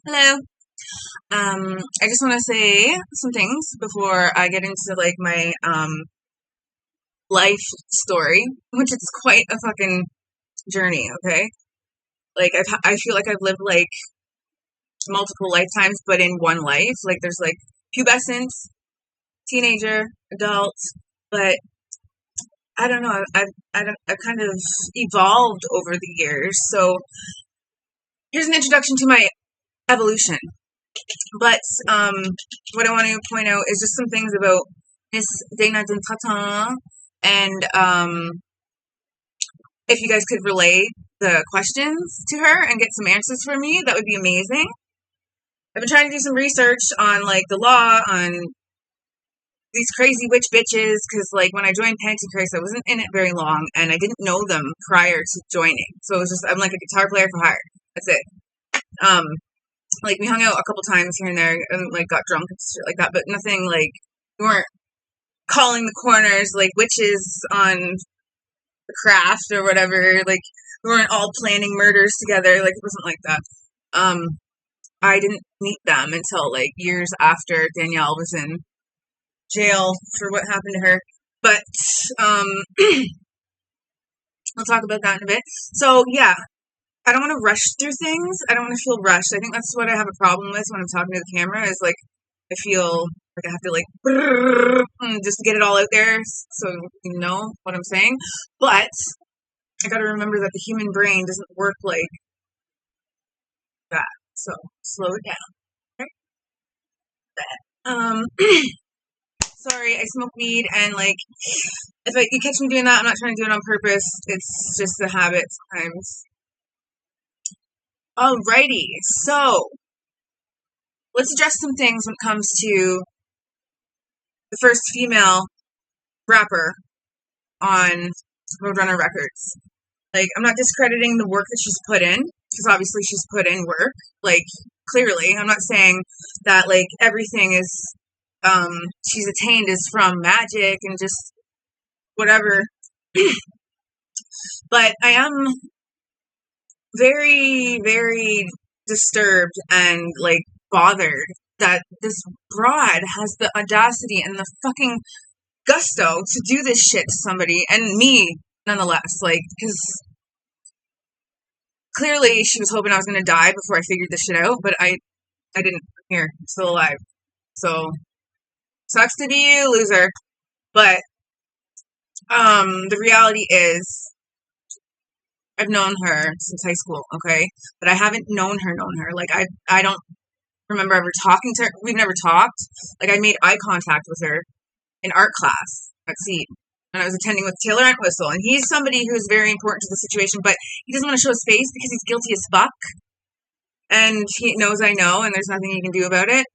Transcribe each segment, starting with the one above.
Hello. I just want to say some things before I get into like my life story, which is quite a fucking journey. Okay, like I feel like I've lived like multiple lifetimes, but in one life. Like there's like pubescent, teenager, adult, but I don't know. I've kind of evolved over the years. So here's an introduction to my evolution. But what I want to point out is just some things about Miss Dentata, and if you guys could relay the questions to her and get some answers from me, that would be amazing. I've been trying to do some research on like the law on these crazy witch bitches because like when I joined Christ, I wasn't in it very long and I didn't know them prior to joining, so it was just I'm like a guitar player for hire. That's it. Like we hung out a couple times here and there and like got drunk and shit like that, but nothing like we weren't calling the corners like witches on the craft or whatever. Like we weren't all planning murders together. Like it wasn't like that. I didn't meet them until like years after Danielle was in jail for what happened to her. But we'll talk about that in a bit. So yeah, I don't want to rush through things. I don't want to feel rushed. I think that's what I have a problem with when I'm talking to the camera is like I feel like I have to like just get it all out there so you know what I'm saying. But I got to remember that the human brain doesn't work like that. So slow it down. Okay? Sorry, I smoke weed and like if you catch me doing that, I'm not trying to do it on purpose. It's just a habit sometimes. Alrighty, so let's address some things when it comes to the first female rapper on Roadrunner Records. Like, I'm not discrediting the work that she's put in, because obviously she's put in work, like, clearly. I'm not saying that, like, everything is, she's attained is from magic and just whatever. But I am very, very disturbed and, like, bothered that this broad has the audacity and the fucking gusto to do this shit to somebody, and me, nonetheless, like, because clearly she was hoping I was going to die before I figured this shit out, but I didn't. Here, I'm still alive. So, sucks to be you, loser. But, the reality is, I've known her since high school, okay? But I haven't known her. Like, I don't remember ever talking to her. We've never talked. Like, I made eye contact with her in art class at Seed. And I was attending with Taylor Entwistle. And he's somebody who's very important to the situation, but he doesn't want to show his face because he's guilty as fuck. And he knows I know, and there's nothing he can do about it.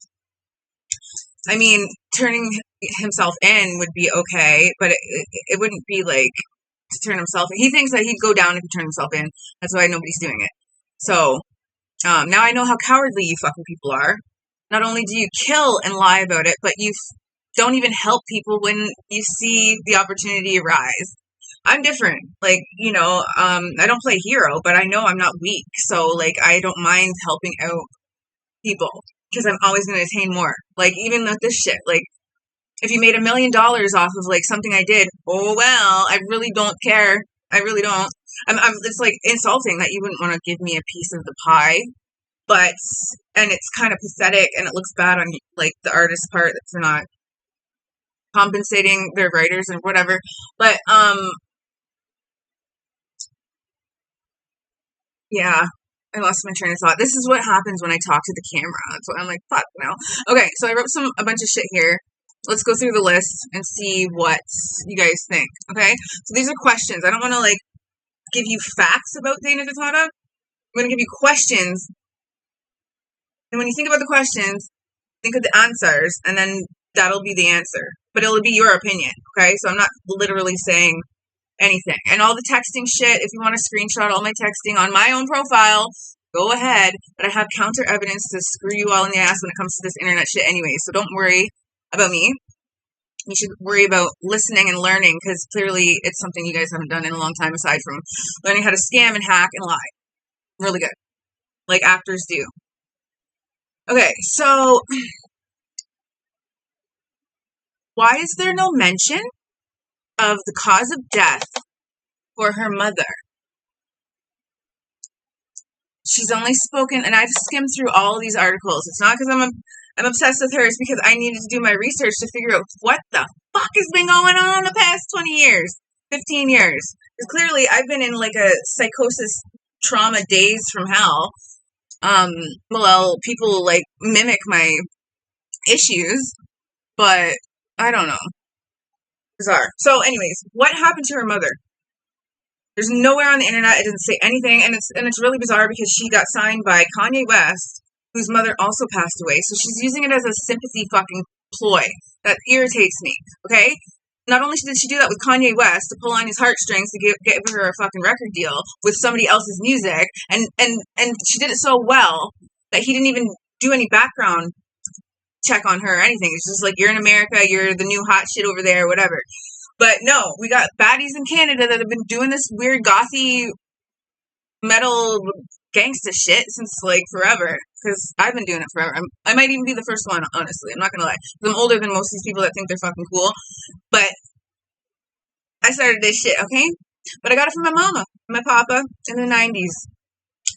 I mean, turning himself in would be okay, but it wouldn't be like to turn himself in. He thinks that he'd go down if he turned himself in. That's why nobody's doing it. So, now I know how cowardly you fucking people are. Not only do you kill and lie about it, but you don't even help people when you see the opportunity arise. I'm different. Like, you know, I don't play hero, but I know I'm not weak. So, like, I don't mind helping out people because I'm always going to attain more. Like, even with this shit, like, if you made $1 million off of, like, something I did, oh, well, I really don't care. I really don't. It's, like, insulting that you wouldn't want to give me a piece of the pie. But, and it's kind of pathetic and it looks bad on, like, the artist's part that's not compensating their writers and whatever. But, yeah, I lost my train of thought. This is what happens when I talk to the camera. That's what I'm like, fuck, no. Okay, so I wrote a bunch of shit here. Let's go through the list and see what you guys think, okay? So these are questions. I don't want to, like, give you facts about Dana Dentata. I'm going to give you questions. And when you think about the questions, think of the answers, and then that'll be the answer. But it'll be your opinion, okay? So I'm not literally saying anything. And all the texting shit, if you want to screenshot all my texting on my own profile, go ahead. But I have counter evidence to screw you all in the ass when it comes to this internet shit anyway. So don't worry about me. You should worry about listening and learning, because clearly it's something you guys haven't done in a long time aside from learning how to scam and hack and lie. Really good. Like actors do. Okay, so why is there no mention of the cause of death for her mother? She's only spoken, and I've skimmed through all of these articles. It's not because I'm obsessed with her. It's because I needed to do my research to figure out what the fuck has been going on the past 20 years, 15 years. Because clearly I've been in like a psychosis trauma days from hell. Well, people like mimic my issues, but I don't know. Bizarre. So anyways, what happened to her mother? There's nowhere on the internet. It doesn't say anything, and it's really bizarre because she got signed by Kanye West, whose mother also passed away. So she's using it as a sympathy fucking ploy. That irritates me. Okay. Not only did she do that with Kanye West to pull on his heartstrings to give her a fucking record deal with somebody else's music, and she did it so well that he didn't even do any background check on her or anything. It's just like, you're in America, you're the new hot shit over there, whatever. But no, we got baddies in Canada that have been doing this weird gothy metal gangsta shit since like forever. Because I've been doing it forever. I might even be the first one, honestly. I'm not gonna lie. Because I'm older than most of these people that think they're fucking cool. But I started this shit, okay? But I got it from my mama, my papa, in the 90s,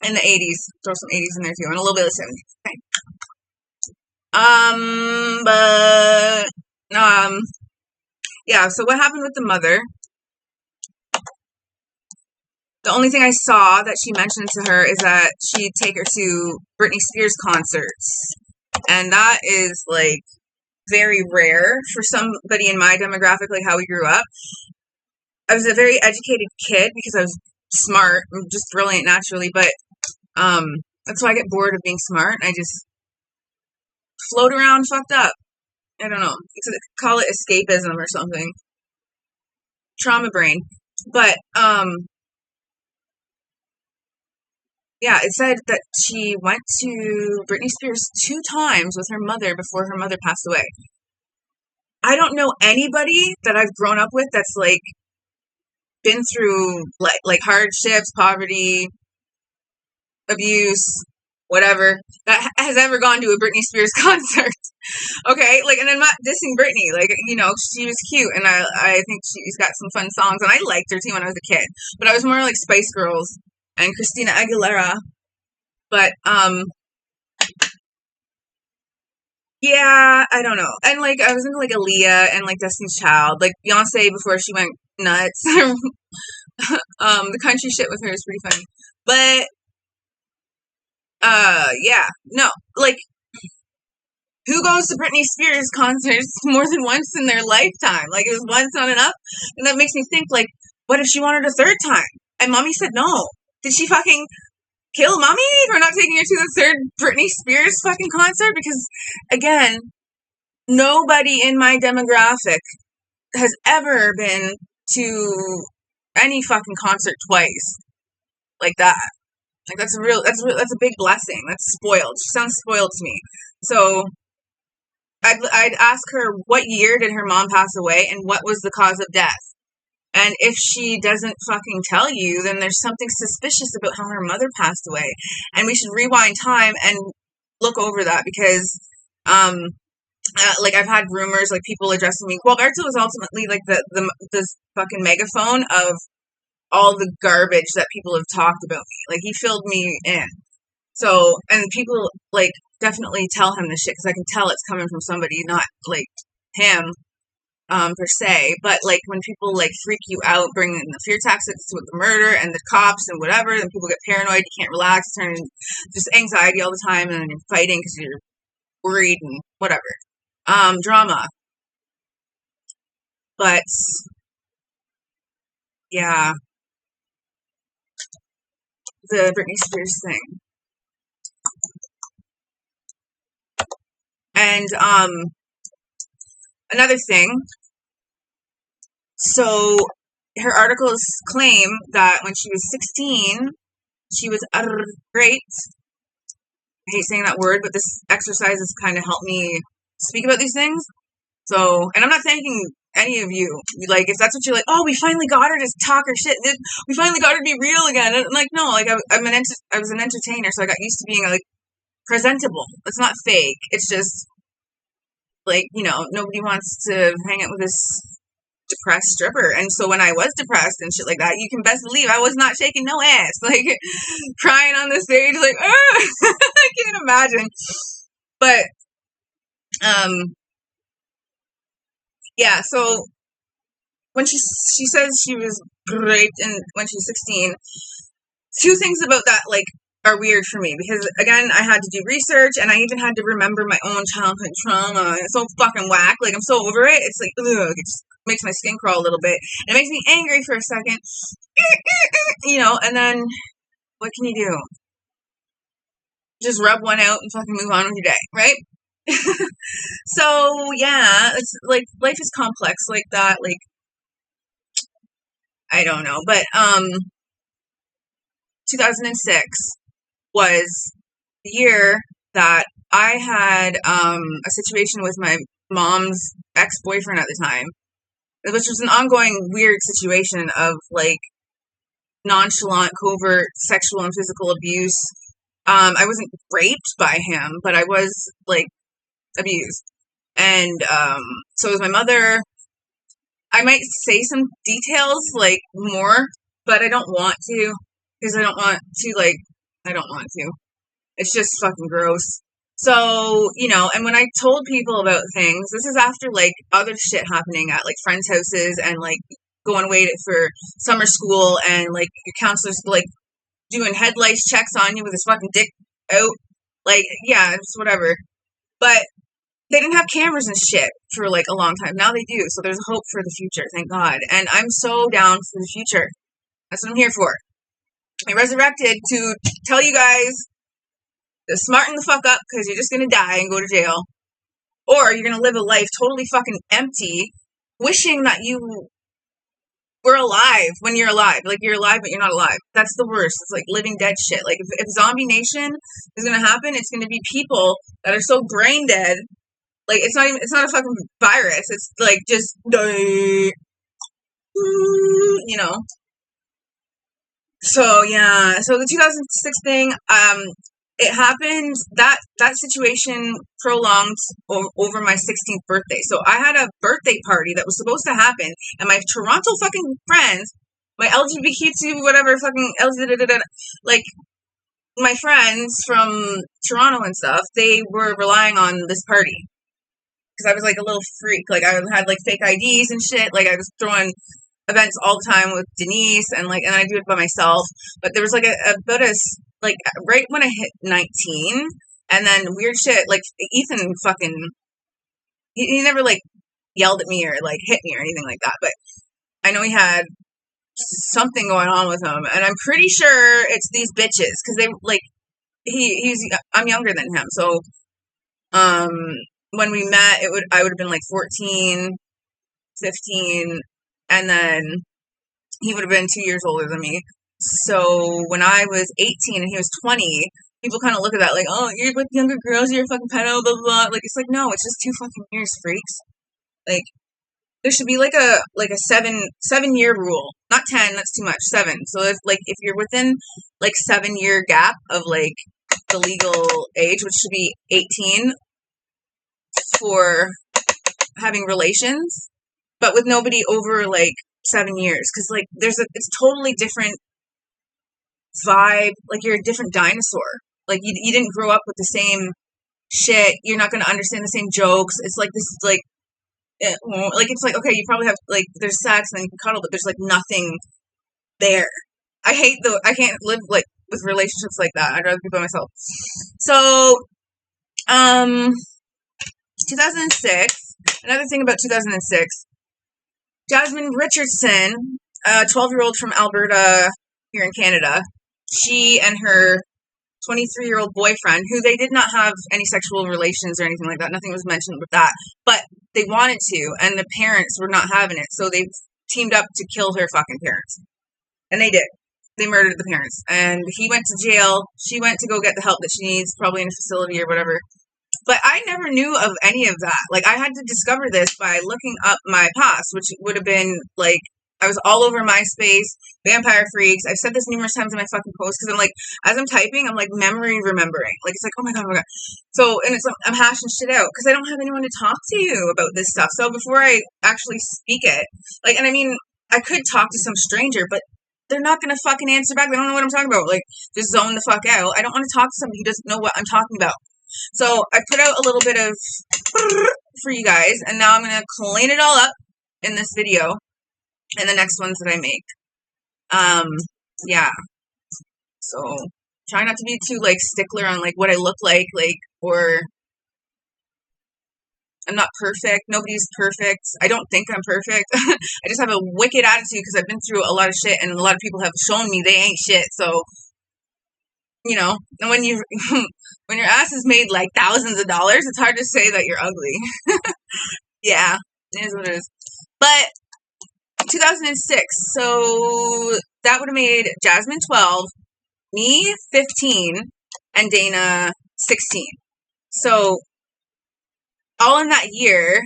in the 80s. Throw some 80s in there too, and a little bit of 70s. Okay. Yeah, so what happened with the mother? The only thing I saw that she mentioned to her is that she'd take her to Britney Spears concerts. And that is, like, very rare for somebody in my demographic, like how we grew up. I was a very educated kid because I was smart. I'm just brilliant naturally, but that's why I get bored of being smart. I just float around fucked up. I don't know. Call it escapism or something. Trauma brain. But, yeah, it said that she went to Britney Spears 2 times with her mother before her mother passed away. I don't know anybody that I've grown up with that's, like, been through, like hardships, poverty, abuse, whatever, that has ever gone to a Britney Spears concert. Okay, like, and I'm not dissing Britney, like, you know, she was cute, and I think she's got some fun songs, and I liked her too when I was a kid, but I was more like Spice Girls and Christina Aguilera, but, yeah, I don't know, and, like, I was into, like, Aaliyah and, like, Destiny's Child, like, Beyonce before she went nuts. The country shit with her is pretty funny, but, yeah, no, like, who goes to Britney Spears concerts more than once in their lifetime? Like, it was once not enough? And that makes me think, like, what if she wanted a third time? And mommy said no. Did she fucking kill mommy for not taking her to the third Britney Spears fucking concert? Because, again, nobody in my demographic has ever been to any fucking concert twice like that. Like, that's a big blessing. That's spoiled. She sounds spoiled to me. So I'd ask her, what year did her mom pass away and what was the cause of death? And if she doesn't fucking tell you, then there's something suspicious about how her mother passed away. And we should rewind time and look over that because, like, I've had rumors, like, people addressing me. Well, Berto was ultimately, like, the fucking megaphone of all the garbage that people have talked about me. Like, he filled me in. So, and people, like, definitely tell him this shit, because I can tell it's coming from somebody, not, like, him, per se, but, like, when people, like, freak you out, bring in the fear tactics with the murder and the cops and whatever, then people get paranoid, you can't relax, turn just anxiety all the time, and then you're fighting because you're worried and whatever. Drama. But, yeah, the Britney Spears thing. And, another thing, so her articles claim that when she was 16, she was great. I hate saying that word, but this exercise has kind of helped me speak about these things. So, and I'm not thanking any of you. Like, if that's what you're like, oh, we finally got her to talk her shit. We finally got her to be real again. And I'm like, no, like, I was an entertainer, so I got used to being, like, presentable. It's not fake. It's just like, nobody wants to hang out with this depressed stripper. And so when I was depressed and shit like that, you can best believe I was not shaking no ass, like crying on the stage, like I can't imagine. But yeah, so when she says she was raped and when she was 16, two things about that like are weird for me, because again, I had to do research and I even had to remember my own childhood trauma. It's so fucking whack. Like, I'm so over it. It's like, ugh, it just makes my skin crawl a little bit. It makes me angry for a second, and then what can you do? Just rub one out and fucking move on with your day, right? So yeah, it's like life is complex like that. Like, I don't know, but 2006 was the year that I had a situation with my mom's ex-boyfriend at the time, which was an ongoing weird situation of like nonchalant, covert sexual and physical abuse. I wasn't raped by him, but I was like abused. And so it was my mother. I might say some details like more, but I don't want to, because I don't want to. It's just fucking gross. So, and when I told people about things, this is after like other shit happening at like friends' houses and like going away for summer school, and like your counselor's like doing head lice checks on you with his fucking dick out. Like, yeah, it's whatever. But they didn't have cameras and shit for like a long time. Now they do. So there's hope for the future. Thank God. And I'm so down for the future. That's what I'm here for. I resurrected to tell you guys to smarten the fuck up, because you're just going to die and go to jail. Or you're going to live a life totally fucking empty, wishing that you were alive when you're alive. Like, you're alive, but you're not alive. That's the worst. It's like living dead shit. Like, if Zombie Nation is going to happen, it's going to be people that are so brain dead. Like, it's not a fucking virus. It's like just, So, yeah. So, the 2006 thing, it happened, that situation prolonged over my 16th birthday. So I had a birthday party that was supposed to happen, and my Toronto fucking friends, my LGBTQ whatever fucking like my friends from Toronto and stuff, they were relying on this party because I was like a little freak. Like, I had like fake IDs and shit. Like, I was throwing events all the time with Denise, and I do it by myself. But there was like about like right when I hit 19, and then weird shit, like Ethan fucking, he never like yelled at me or like hit me or anything like that, but I know he had something going on with him, and I'm pretty sure it's these bitches, because they like, I'm younger than him, so when we met, I would have been like 14, 15, and then he would have been 2 years older than me. So when I was 18 and he was 20, people kind of look at that like, oh, you're with younger girls, you're a fucking pedo, blah, blah, blah. Like, it's like, no, it's just 2 fucking years, freaks. Like, there should be like a 7-year rule. Not 10, that's too much. 7. So if you're within like 7-year gap of like the legal age, which should be 18 for having relations, but with nobody over like 7 years, because like it's totally different vibe. Like, you're a different dinosaur. Like, you didn't grow up with the same shit. You're not going to understand the same jokes. It's like this, like it's like, okay, you probably have like, there's sex and you can cuddle, but there's like nothing there. I can't live like with relationships like that. I'd rather be by myself. So 2006, another thing about 2006, Jasmine Richardson, a 12-year-old from Alberta here in Canada, she and her 23-year-old boyfriend, who they did not have any sexual relations or anything like that. Nothing was mentioned with that. But they wanted to, and the parents were not having it. So they teamed up to kill her fucking parents. And they did. They murdered the parents. And he went to jail. She went to go get the help that she needs, probably in a facility or whatever. But I never knew of any of that. Like, I had to discover this by looking up my past, which would have been, like, I was all over MySpace, Vampire Freaks. I've said this numerous times in my fucking posts because I'm like, as I'm typing, I'm like memory remembering. Like, it's like, oh my God, oh my God. So, and it's, I'm hashing shit out because I don't have anyone to talk to you about this stuff. So before I actually speak it, like, and I mean, I could talk to some stranger, but they're not going to fucking answer back. They don't know what I'm talking about. Like, just zone the fuck out. I don't want to talk to somebody who doesn't know what I'm talking about. So I put out a little bit of for you guys, and now I'm going to clean it all up in this video and the next ones that I make. Yeah. So try not to be too, like, stickler on, like, what I look like, or I'm not perfect. Nobody's perfect. I don't think I'm perfect. I just have a wicked attitude because I've been through a lot of shit, and a lot of people have shown me they ain't shit. So, you know, and when you when your ass is made like thousands of dollars, it's hard to say that you're ugly. Yeah, it is what it is. But 2006, so that would have made Jasmine 12, me 15, and Dana 16. So all in that year,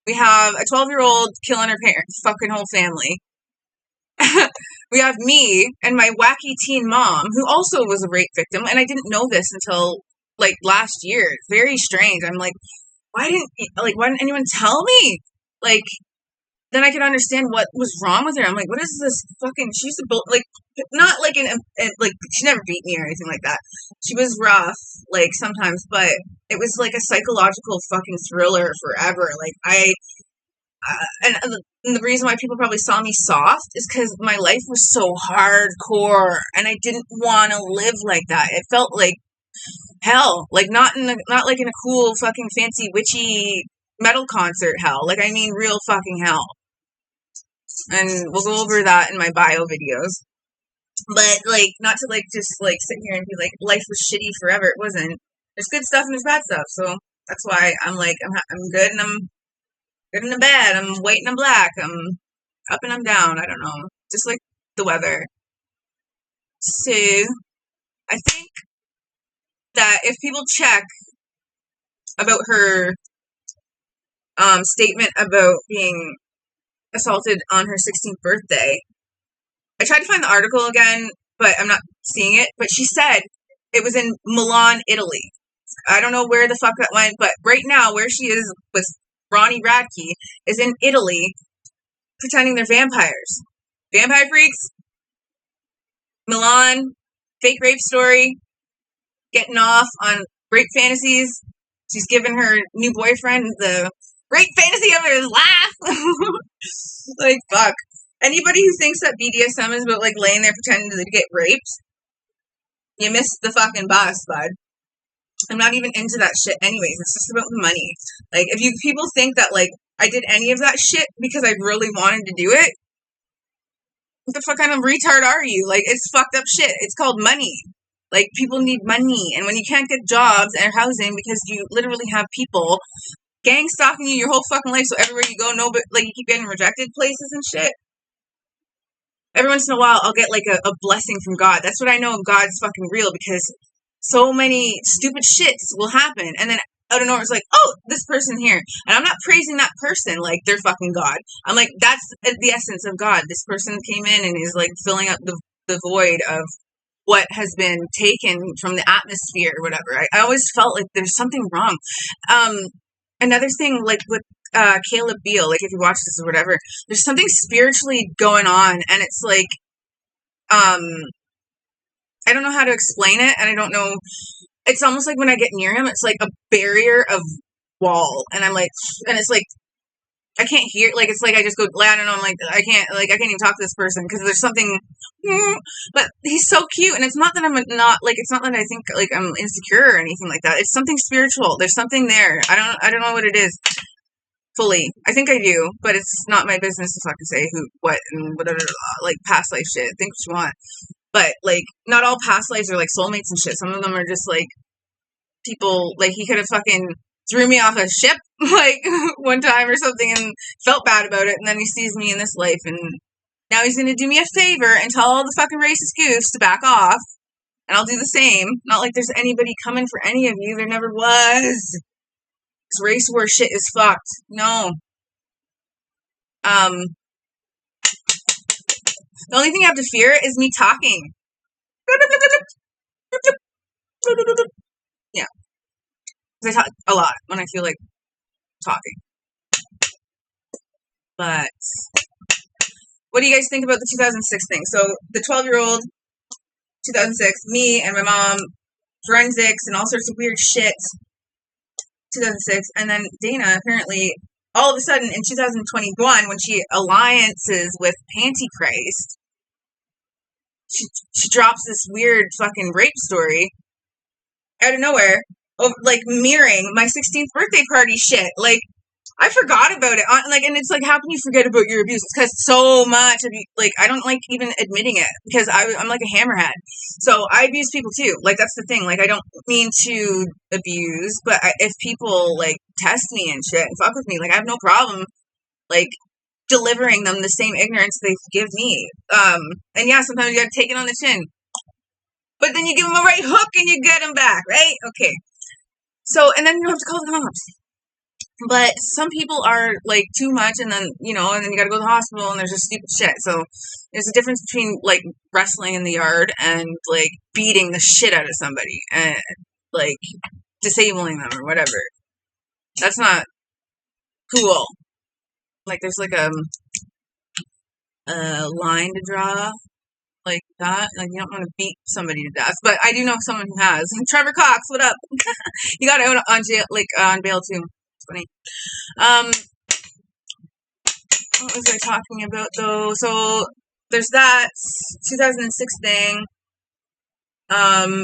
we have a 12-year-old killing her parents, fucking whole family. We have me and my wacky teen mom, who also was a rape victim, and I didn't know this until, like, last year. Very strange. I'm like, why didn't anyone tell me? Like, then I could understand what was wrong with her. I'm like, what is this fucking, she used to, like, not like like, she never beat me or anything like that. She was rough, like, sometimes, but it was like a psychological fucking thriller forever. Like, and the reason why people probably saw me soft is because my life was so hardcore, and I didn't want to live like that. It felt like hell, like not like in a cool fucking fancy witchy metal concert hell. Like, I mean real fucking hell. And we'll go over that in my bio videos. But, like, not to, like, just, like, sit here and be like, life was shitty forever. It wasn't. There's good stuff and there's bad stuff. So that's why I'm like, I'm good and I'm good and I'm bad. I'm white and I'm black. I'm up and I'm down. I don't know. Just like the weather. So I think that if people check about her statement about being assaulted on her 16th birthday, I tried to find the article again, but I'm not seeing it. But she said it was in Milan, Italy. I don't know where the fuck that went, but right now where she is with Ronnie Radke is in Italy, pretending they're vampires. Vampire freaks, Milan, fake rape story, getting off on rape fantasies. She's giving her new boyfriend the rape fantasy of his life. Like, fuck. Anybody who thinks that BDSM is about, like, laying there pretending to get raped, you missed the fucking bus, bud. I'm not even into that shit anyways. It's just about the money. Like, if people think that, like, I did any of that shit because I really wanted to do it, what the fuck kind of retard are you? Like, it's fucked up shit. It's called money. Like, people need money. And when you can't get jobs and housing because you literally have people gang stalking you your whole fucking life, so everywhere you go, but like, you keep getting rejected places and shit. Every once in a while, I'll get, like, a blessing from God. That's what I know of God's fucking real, because so many stupid shits will happen, and then out of nowhere, it's like, oh, this person here. And I'm not praising that person like they're fucking God. I'm like, that's the essence of God. This person came in and is, like, filling up the void of what has been taken from the atmosphere or whatever. I always felt like there's something wrong. Another thing, like, with Caleb Beal, like, if you watch this or whatever, there's something spiritually going on, and it's like, I don't know how to explain it, and I don't know, it's almost like when I get near him, it's like a barrier of wall, and I'm like, and it's like, I can't hear, like, it's like I just go, I don't know, I'm like, I can't even talk to this person, because there's something, but he's so cute, and it's not that I'm not, like, it's not that I think, like, I'm insecure or anything like that. It's something spiritual. There's something there. I don't know what it is fully. I think I do, but it's not my business to fucking say who, what, and whatever, like, past life shit. Think what you want. But, like, not all past lives are, like, soulmates and shit. Some of them are just, like, people, like, he could have fucking threw me off a ship, like, one time or something, and felt bad about it, and then he sees me in this life, and now he's gonna do me a favor and tell all the fucking racist goofs to back off, and I'll do the same. Not like there's anybody coming for any of you. There never was. This race war shit is fucked. No. The only thing I have to fear is me talking. Yeah. Because I talk a lot when I feel like talking. But what do you guys think about the 2006 thing? So the 12-year-old, 2006, me and my mom, forensics and all sorts of weird shit, 2006. And then Dana, apparently, all of a sudden in 2021, when she alliances with Pantychrist, she drops this weird fucking rape story out of nowhere, like mirroring my 16th birthday party shit. Like, I forgot about it. And it's like, how can you forget about your abuse? It's because so much of you, like, I don't like even admitting it because I'm like a hammerhead. So I abuse people too. Like, that's the thing. Like, I don't mean to abuse, but if people like test me and shit and fuck with me, like, I have no problem, like, delivering them the same ignorance they give me. And yeah, sometimes you gotta take it on the chin. But then you give them a right hook and you get them back, right? Okay. So, and then you don't have to call the cops. But some people are, like, too much, and then, and then you gotta go to the hospital, and there's just stupid shit. So, there's a difference between, like, wrestling in the yard and, like, beating the shit out of somebody, and, like, disabling them, or whatever. That's not cool. Like, there's, like, a line to draw, like that. Like, you don't want to beat somebody to death. But I do know someone who has. Trevor Cox, what up? You got out on bail, too. Funny. What was I talking about though? So there's that 2006 thing,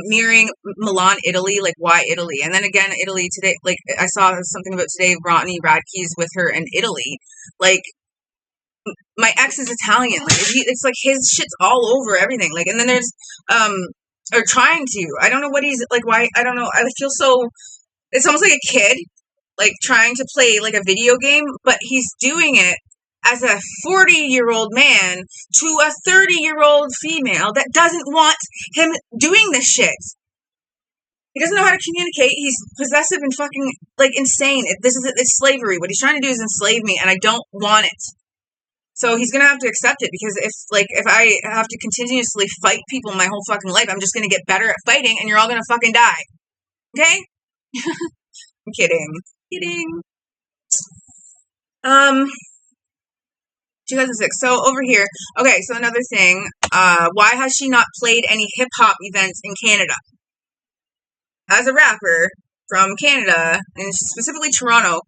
mirroring Milan, Italy, like why Italy? And then again, Italy today, like I saw something about today, Rodney Radke's with her in Italy. Like, my ex is Italian. Like, it's like his shit's all over everything. Like, and then there's, or trying to, I don't know what he's, like, why, I don't know, I feel so, it's almost like a kid, like, trying to play, like, a video game, but he's doing it as a 40-year-old man to a 30-year-old female that doesn't want him doing this shit. He doesn't know how to communicate. He's possessive and fucking, like, insane. It's slavery. What he's trying to do is enslave me, and I don't want it. So he's gonna have to accept it, because if I have to continuously fight people my whole fucking life, I'm just gonna get better at fighting, and you're all gonna fucking die. Okay? I'm kidding. 2006. So over here, okay, so another thing, why has she not played any hip-hop events in Canada? As a rapper from Canada, and specifically Toronto,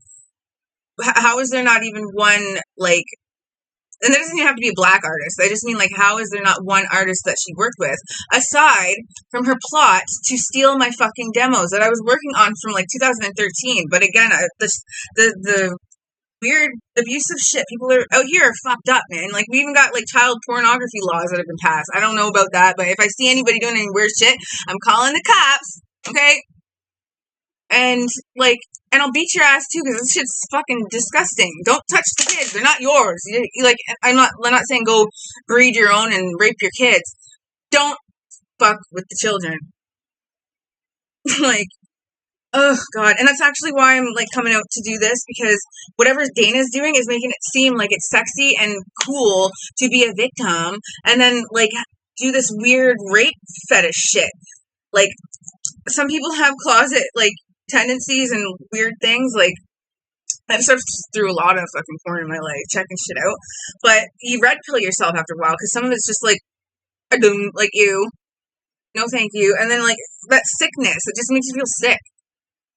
how is there not even one, like, and that doesn't even have to be a black artist, I just mean, like, how is there not one artist that she worked with, aside from her plot to steal my fucking demos that I was working on from, like, 2013, but again, the weird abusive shit people are out here are fucked up, man. Like, we even got, like, child pornography laws that have been passed. I don't know about that, but if I see anybody doing any weird shit, I'm calling the cops, okay? And, like, and I'll beat your ass too, because this shit's fucking disgusting. Don't touch the kids. They're not yours. Like, I'm not saying go breed your own and rape your kids. Don't fuck with the children. Like, oh god. And that's actually why I'm, like, coming out to do this, because whatever Dana's doing is making it seem like it's sexy and cool to be a victim, and then, like, do this weird rape fetish shit. Like, some people have closet, like, tendencies and weird things. Like, I've searched through a lot of fucking porn in my life, checking shit out, but you red pill yourself after a while, because some of it's just like, like, ew, no thank you, and then, like, that sickness, it just makes you feel sick.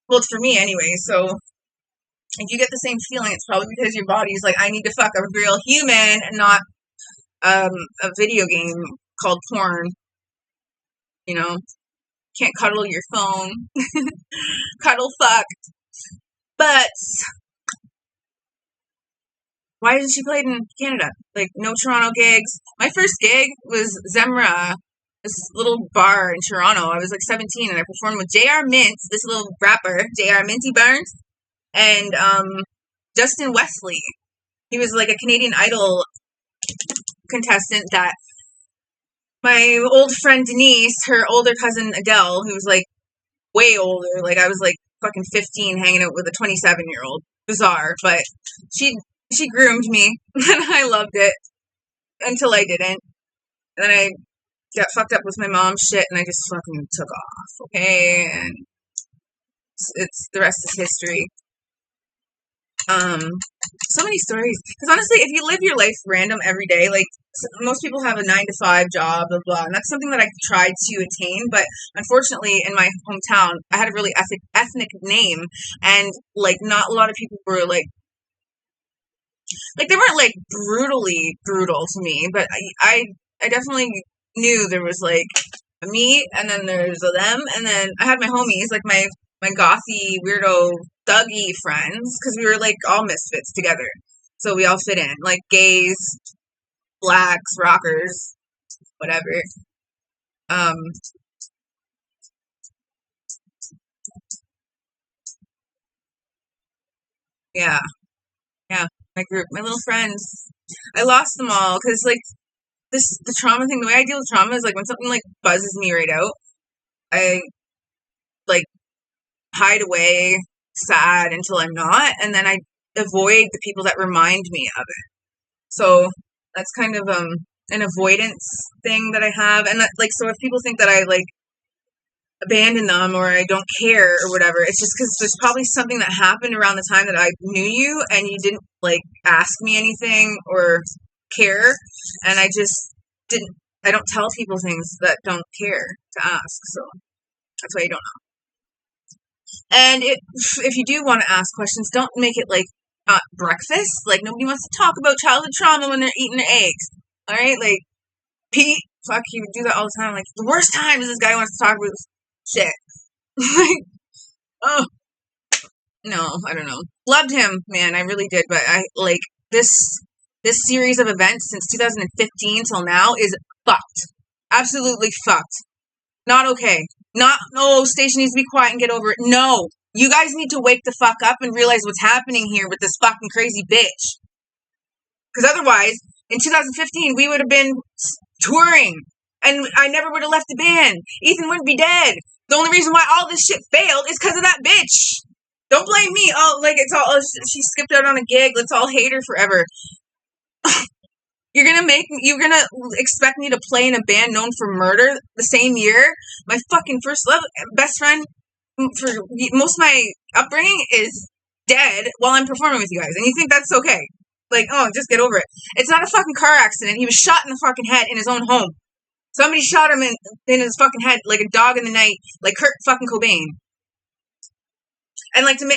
Well, it's for me anyway, so if you get the same feeling, it's probably because your body's like, I need to fuck a real human and not a video game called porn. Can't cuddle your phone. Cuddle fuck. But why hasn't she played in Canada? Like, no Toronto gigs. My first gig was Zemra, this little bar in Toronto. I was like 17, and I performed with J.R. Mintz, this little rapper, J.R. Minty Barnes, and Justin Wesley. He was like a Canadian Idol contestant that my old friend Denise, her older cousin Adele, who was like way older, like I was like fucking 15 hanging out with a 27-year-old. Bizarre, but she groomed me, and I loved it until I didn't. And then I got fucked up with my mom's shit, and I just fucking took off, okay? And it's the rest is history. So many stories. Because honestly, if you live your life random every day, like, most people have a 9-to-5 job, blah, blah, and that's something that I tried to attain, but unfortunately, in my hometown, I had a really ethnic name, and, like, not a lot of people were, like, they weren't, like, brutally brutal to me, but I definitely knew there was, like, me, and then there's a them, and then I had my homies, like, my gothy, weirdo, thuggy friends, because we were, like, all misfits together, so we all fit in, like, gays, blacks, rockers, whatever. Yeah, my group, my little friends. I lost them all, because, like, the trauma thing, the way I deal with trauma is, like, when something, like, buzzes me right out, I, like, hide away, sad, until I'm not, and then I avoid the people that remind me of it. So, that's kind of, an avoidance thing that I have, and that, like, so if people think that I, like, abandon them or I don't care or whatever, it's just because there's probably something that happened around the time that I knew you and you didn't, like, ask me anything or care, and I just didn't, I don't tell people things that don't care to ask, so that's why you don't know. And if you do want to ask questions, don't make it, like, breakfast, like, nobody wants to talk about childhood trauma when they're eating their eggs, alright, like, Pete, fuck, he would do that all the time, like, the worst time is this guy wants to talk about shit. Like, oh, no, I don't know. Loved him, man, I really did, but I, like, this series of events since 2015 till now is fucked. Absolutely fucked. Not okay. Not, no, station needs to be quiet and get over it. No. You guys need to wake the fuck up and realize what's happening here with this fucking crazy bitch. Because otherwise, in 2015, we would have been touring. And I never would have left the band. Ethan wouldn't be dead. The only reason why all this shit failed is because of that bitch. Don't blame me. Oh, like, it's all, she skipped out on a gig. Let's all hate her forever. You're gonna expect me to play in a band known for murder the same year? My fucking best friend for most of my upbringing is dead while I'm performing with you guys. And you think that's okay? Like, oh, just get over it. It's not a fucking car accident. He was shot in the fucking head in his own home. Somebody shot him in his fucking head like a dog in the night, like Kurt fucking Cobain. And, like, to make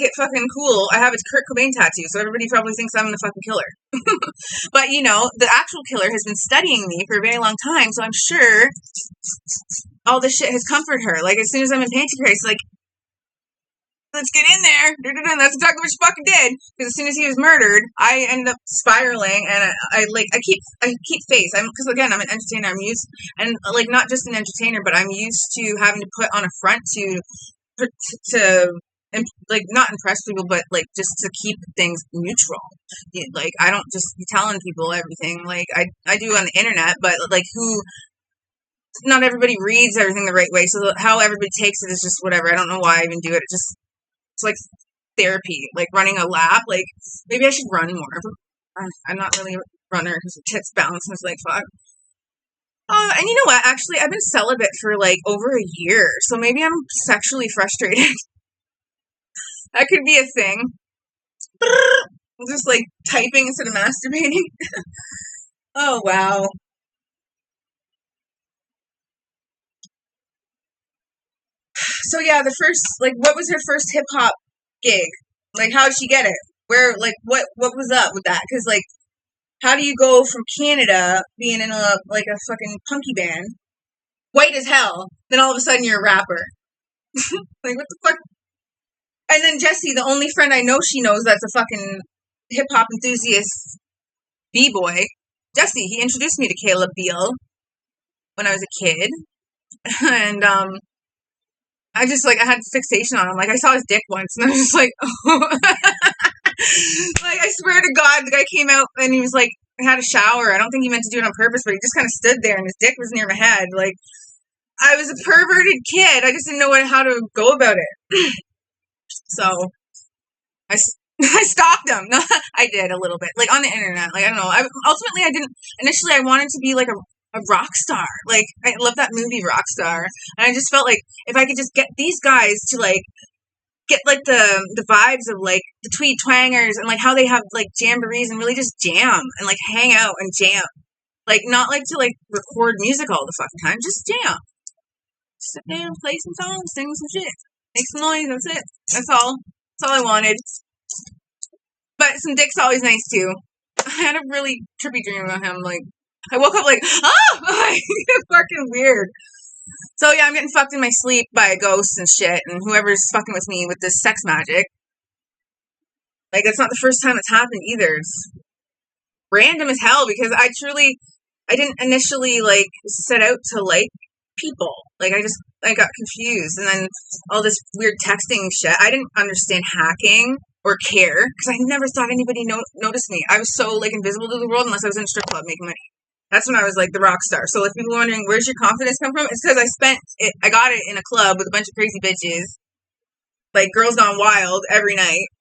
it fucking cool, I have his Kurt Cobain tattoo, so everybody probably thinks I'm the fucking killer. But, you know, the actual killer has been studying me for a very long time, so I'm sure all this shit has comforted her. Like, as soon as I'm in Pantychrist, like, let's get in there. And that's exactly what she fucking did. Because as soon as he was murdered, I ended up spiraling, and I keep face. Because again, I'm an entertainer. I'm used, and, like, not just an entertainer, but I'm used to having to put on a front to like, not impress people, but, like, just to keep things neutral. Like, I don't just be telling people everything. Like, I do on the internet, but, like, not everybody reads everything the right way, so how everybody takes it is just whatever. I don't know why I even do it. It's like therapy, like running a lap. Like, maybe I should run more, but I'm not really a runner because the tits bounce and it's like, fuck. And you know what? Actually, I've been celibate for, like, over a year, so maybe I'm sexually frustrated. That could be a thing. I'm just, like, typing instead of masturbating. Oh, wow. So, yeah, what was her first hip-hop gig? Like, how did she get it? Where, like, what was up with that? Because, like, how do you go from Canada, being in a fucking punky band, white as hell, then all of a sudden you're a rapper? Like, what the fuck? And then Jesse, the only friend I know she knows that's a fucking hip-hop enthusiast b-boy, Jesse, he introduced me to Caleb Beal when I was a kid. And, I just, like, I had fixation on him. Like, I saw his dick once, and I was just like, oh. Like, I swear to God, the guy came out, and he was, like, had a shower. I don't think he meant to do it on purpose, but he just kind of stood there, and his dick was near my head. Like, I was a perverted kid. I just didn't know how to go about it. So, I stalked them. No, I did a little bit, like on the internet. Like I don't know. Ultimately I didn't. Initially, I wanted to be like a rock star. Like I love that movie Rockstar, and I just felt like if I could just get these guys to like get like the vibes of like the Tweed Twangers and like how they have like jamborees and really just jam and like hang out and jam. Like not like to like record music all the fucking time. Just jam. Sit there and play some songs, sing some shit, make some noise. That's it. That's all. That's all I wanted. But some dick's always nice too. I had a really trippy dream about him. Like, I woke up like, oh, like, fucking weird. So yeah, I'm getting fucked in my sleep by ghosts and shit, and whoever's fucking with me with this sex magic. Like, it's not the first time it's happened either. It's random as hell because I didn't initially like set out to like people. Like, I got confused, and then all this weird texting shit. I didn't understand hacking or care, because I never thought anybody noticed me. I was so, like, invisible to the world unless I was in a strip club making money. That's when I was, like, the rock star. So if people are wondering, where's your confidence come from? It's because I got it in a club with a bunch of crazy bitches, like, Girls Gone Wild every night,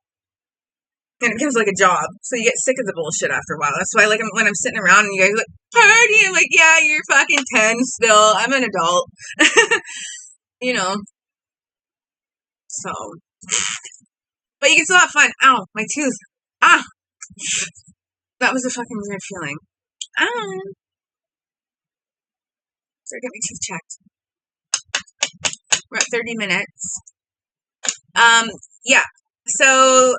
and it becomes, like, a job. So you get sick of the bullshit after a while. That's why, like, when I'm sitting around and you guys are like, party, I'm like, yeah, you're fucking 10 still. I'm an adult. You know. So... But you can still have fun. Ow, my tooth. Ah! That was a fucking weird feeling. Ow! So I get my teeth checked. We're at 30 minutes. Yeah. So,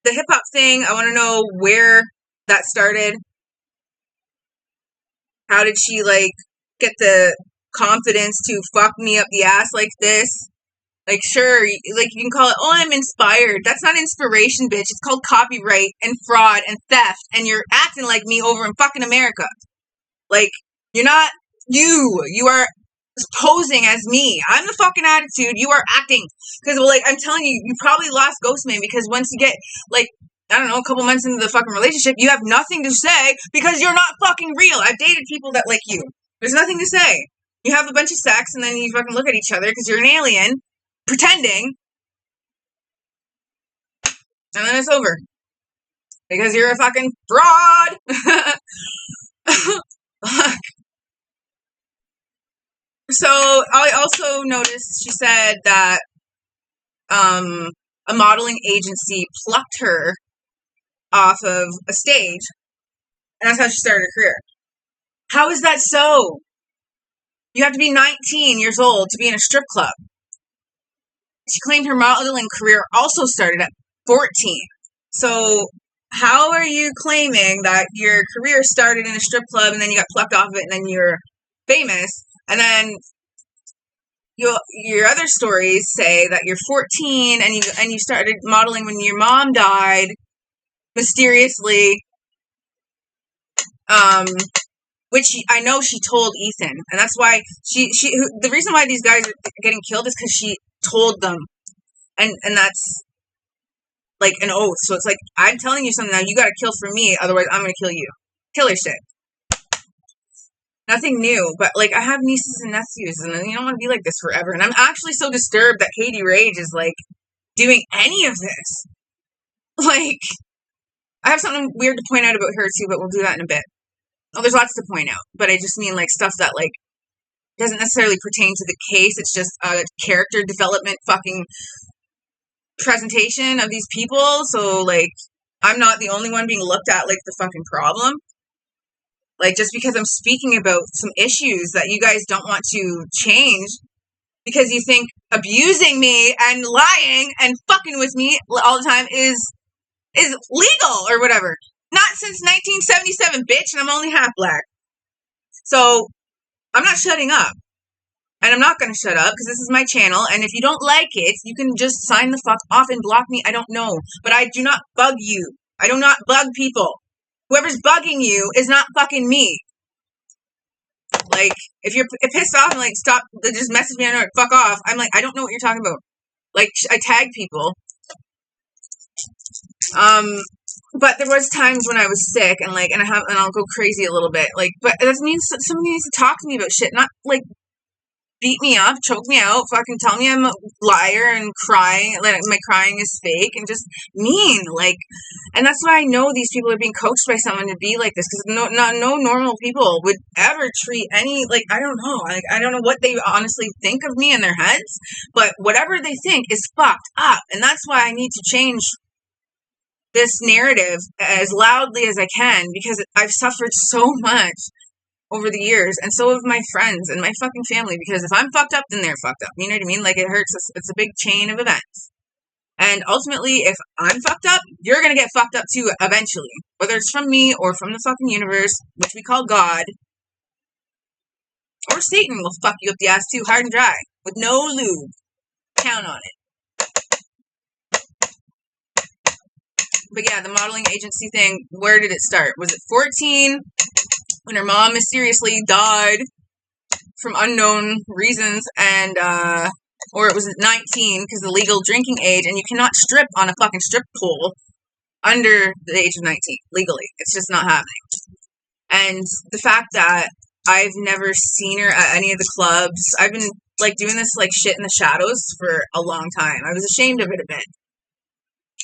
the hip-hop thing, I want to know where that started. How did she, like, get the confidence to fuck me up the ass like this? Like, sure, like, you can call it, oh, I'm inspired. That's not inspiration, bitch. It's called copyright and fraud and theft, and you're acting like me over in fucking America. Like, you're not you. You are posing as me. I'm the fucking attitude. You are acting. Because, well, like, I'm telling you, you probably lost Ghostman because once you get, like, I don't know, a couple months into the fucking relationship, you have nothing to say because you're not fucking real. I've dated people that like you. There's nothing to say. You have a bunch of sex, and then you fucking look at each other because you're an alien. Pretending, and then it's over because you're a fucking fraud. So I also noticed she said that a modeling agency plucked her off of a stage, and that's how she started her career. How is that so? You have to be 19 years old to be in a strip club. She claimed her modeling career also started at 14. So, how are you claiming that your career started in a strip club and then you got plucked off of it and then you're famous? And then your other stories say that you're 14 and you started modeling when your mom died mysteriously. Which I know she told Ethan, and that's why the reason why these guys are getting killed is because she told them, and that's like an oath. So it's like, I'm telling you something now, you gotta kill for me, otherwise I'm gonna kill you. Killer shit. Nothing new, but like, I have nieces and nephews, and you don't want to be like this forever. And I'm actually so disturbed that Katie Rage is like doing any of this. Like, I have something weird to point out about her too, but we'll do that in a bit. Oh, there's lots to point out, but I just mean like stuff that like doesn't necessarily pertain to the case. It's just a character development fucking presentation of these people. So like, I'm not the only one being looked at like the fucking problem. Like, just because I'm speaking about some issues that you guys don't want to change because you think abusing me and lying and fucking with me all the time is legal or whatever. Not since 1977, bitch, and I'm only half black. So, I'm not shutting up. And I'm not going to shut up, because this is my channel, and if you don't like it, you can just sign the fuck off and block me. I don't know. But I do not bug you. I do not bug people. Whoever's bugging you is not fucking me. Like, if you're pissed off and, like, stop, just message me on it, fuck off, I'm like, I don't know what you're talking about. Like, I tag people. But there was times when I was sick and like, and I'll go crazy a little bit. Like, but that means somebody needs to talk to me about shit. Not like, beat me up, choke me out, fucking tell me I'm a liar and crying, like my crying is fake and just mean, like, and that's why I know these people are being coached by someone to be like this, because no normal people would ever treat any, like, I don't know, like, I don't know what they honestly think of me in their heads, but whatever they think is fucked up, and that's why I need to change this narrative as loudly as I can, because I've suffered so much over the years, and so have my friends and my fucking family, because if I'm fucked up, then they're fucked up. You know what I mean? Like, it hurts us. It's a big chain of events. And ultimately, if I'm fucked up, you're gonna get fucked up too eventually. Whether it's from me or from the fucking universe, which we call God, or Satan will fuck you up the ass too, hard and dry, with no lube. Count on it. But yeah, the modeling agency thing, where did it start? Was it 14? When her mom mysteriously died from unknown reasons, and or it was 19 because the legal drinking age, and you cannot strip on a fucking strip pole under the age of 19 legally. It's just not happening. And the fact that I've never seen her at any of the clubs, I've been like doing this like shit in the shadows for a long time. I was ashamed of it a bit.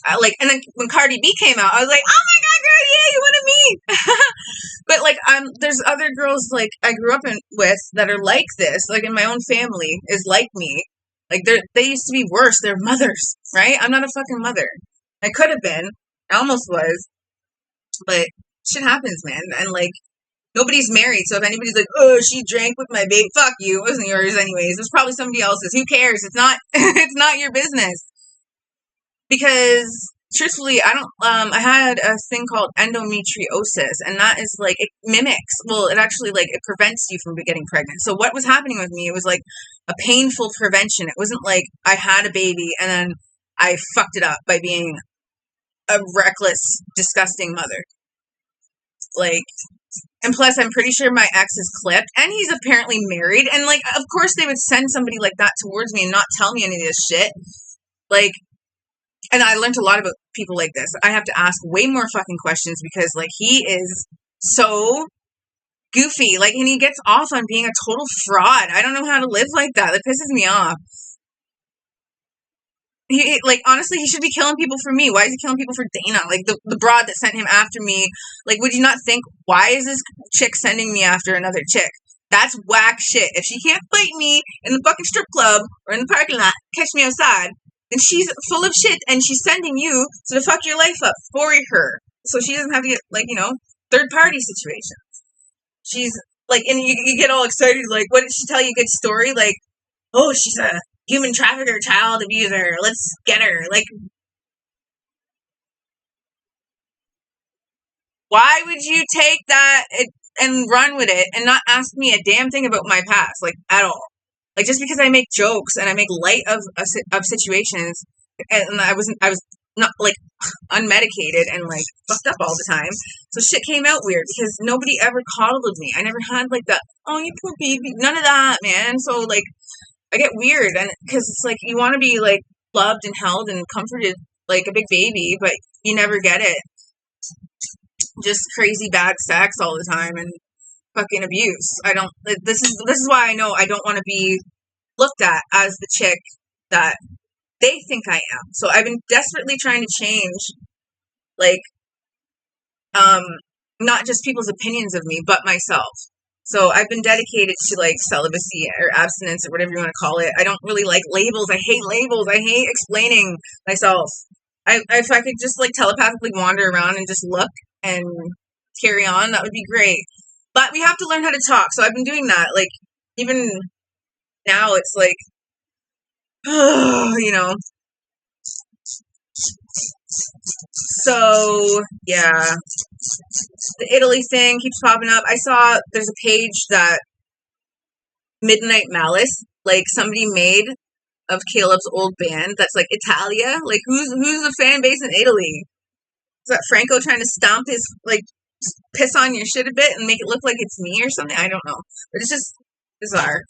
And then when Cardi B came out, I was like, oh my god, girl, yeah, you want to meet? But like, there's other girls like I grew up with that are like this. Like in my own family is like me. Like they used to be worse. They're mothers, right? I'm not a fucking mother. I could have been. I almost was. But shit happens, man. And like, nobody's married. So if anybody's like, oh, she drank with my baby, fuck you. It wasn't yours anyways. It was probably somebody else's. Who cares? It's not. It's not your business. Because truthfully, I had a thing called endometriosis, and that is like, it mimics, well, it actually like, it prevents you from getting pregnant. So what was happening with me, it was like a painful prevention. It wasn't like I had a baby and then I fucked it up by being a reckless, disgusting mother. Like, and plus I'm pretty sure my ex is clipped, and he's apparently married, and like, of course they would send somebody like that towards me and not tell me any of this shit. Like, and I learned a lot about people like this. I have to ask way more fucking questions, because like, he is so goofy. Like, and he gets off on being a total fraud. I don't know how to live like that. That pisses me off. He, like, honestly, he should be killing people for me. Why is he killing people for Dana? Like, the broad that sent him after me. Like, would you not think, why is this chick sending me after another chick? That's whack shit. If she can't fight me in the fucking strip club or in the parking lot, catch me outside, then she's full of shit, and she's sending you to fuck your life up for her. So she doesn't have to get, like, you know, third-party situations. She's, like, and you get all excited, like, what did she tell you a good story? Like, oh, she's a human trafficker, child abuser, let's get her. Like, why would you take that and run with it and not ask me a damn thing about my past, like, at all? Like, just because I make jokes and I make light of situations, and I was not, like, unmedicated and, like, fucked up all the time, so shit came out weird, because nobody ever coddled me. I never had, like, that, oh, you poor baby, none of that, man. So, like, I get weird, and, because it's, like, you want to be, like, loved and held and comforted like a big baby, but you never get it. Just crazy bad sex all the time, and fucking abuse. This is why I know I don't want to be looked at as the chick that they think I am. So I've been desperately trying to change, like, not just people's opinions of me, but myself. So I've been dedicated to, like, celibacy or abstinence or whatever you want to call it. I don't really like labels. I hate labels. I hate explaining myself. If I could just, like, telepathically wander around and just look and carry on, that would be great. But we have to learn how to talk, so I've been doing that. Like, even now, it's like, you know. So, yeah. The Italy thing keeps popping up. I saw there's a page that Midnight Malice, like, somebody made of Caleb's old band that's, like, Italia. Like, who's the fan base in Italy? Is that Franco trying to stomp his, like, piss on your shit a bit and make it look like it's me or something? I don't know. But it's just bizarre.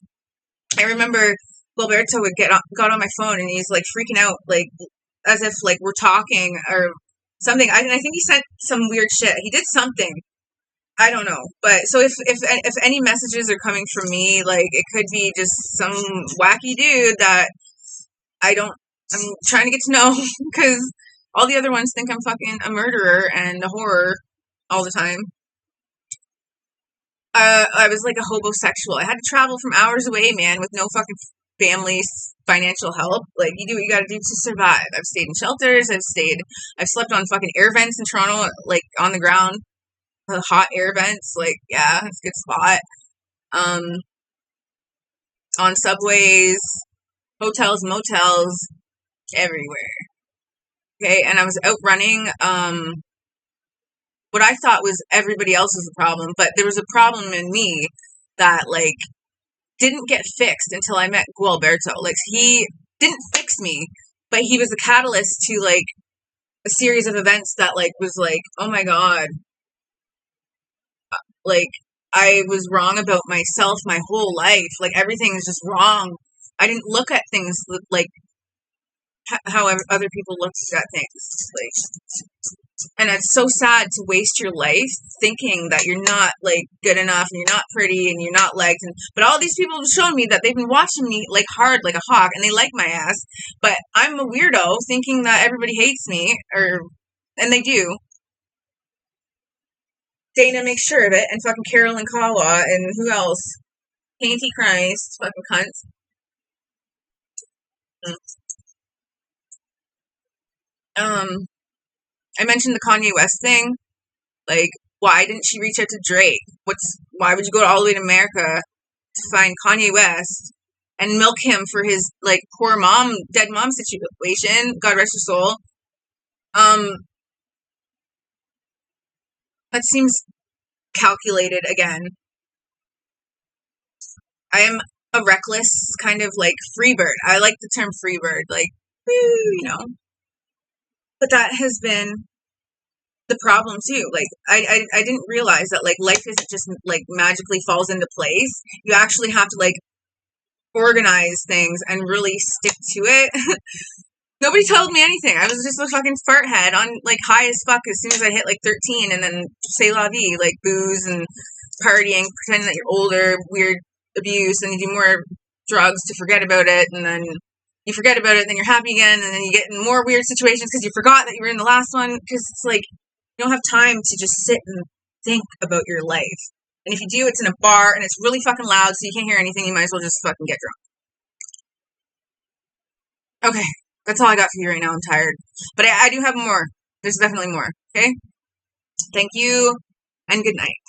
I remember Gilberto would got on my phone and he's, like, freaking out, like, as if, like, we're talking or something. I think he sent some weird shit. He did something. I don't know. But so if any messages are coming from me, like it could be just some wacky dude that I'm trying to get to know because all the other ones think I'm fucking a murderer and a horror all the time. I was like a hobosexual. I had to travel from hours away, man, with no fucking family financial help. Like, you do what you gotta do to survive. I've stayed in shelters. I've slept on fucking air vents in Toronto, like on the ground, hot air vents. Like, yeah, it's a good spot. Um, on subways, hotels, motels, everywhere. Okay, and I was out running. What I thought was everybody else's problem, but there was a problem in me that like didn't get fixed until I met Gualberto. Like he didn't fix me, but he was a catalyst to like a series of events that like was like, oh my god, like I was wrong about myself my whole life. Like everything is just wrong. I didn't look at things like how other people looked at things. Like, and it's so sad to waste your life thinking that you're not like good enough and you're not pretty and you're not liked. But all these people have shown me that they've been watching me like hard like a hawk and they like my ass. But I'm a weirdo thinking that everybody hates me, and they do. Dana makes sure of it, and fucking Carolyn Kawa, and who else? Painty Christ, fucking cunts. I mentioned the Kanye West thing. Like, why didn't she reach out to Drake? Why would you go all the way to America to find Kanye West and milk him for his like poor mom, dead mom situation? God rest her soul. That seems calculated again. I am a reckless kind of like free bird. I like the term free bird, like, you know. But that has been the problem too. Like I didn't realize that like life isn't just like magically falls into place. You actually have to like organize things and really stick to it. Nobody told me anything. I was just a fucking fart head on like high as fuck as soon as I hit like 13, and then say la vie, like booze and partying, pretending that you're older, weird abuse, and you do more drugs to forget about it, and then you forget about it, then you're happy again, and then you get in more weird situations because you forgot that you were in the last one, because it's like, you don't have time to just sit and think about your life. And if you do, it's in a bar, and it's really fucking loud, so you can't hear anything, you might as well just fucking get drunk. Okay, that's all I got for you right now, I'm tired. But I do have more. There's definitely more, okay? Thank you, and good night.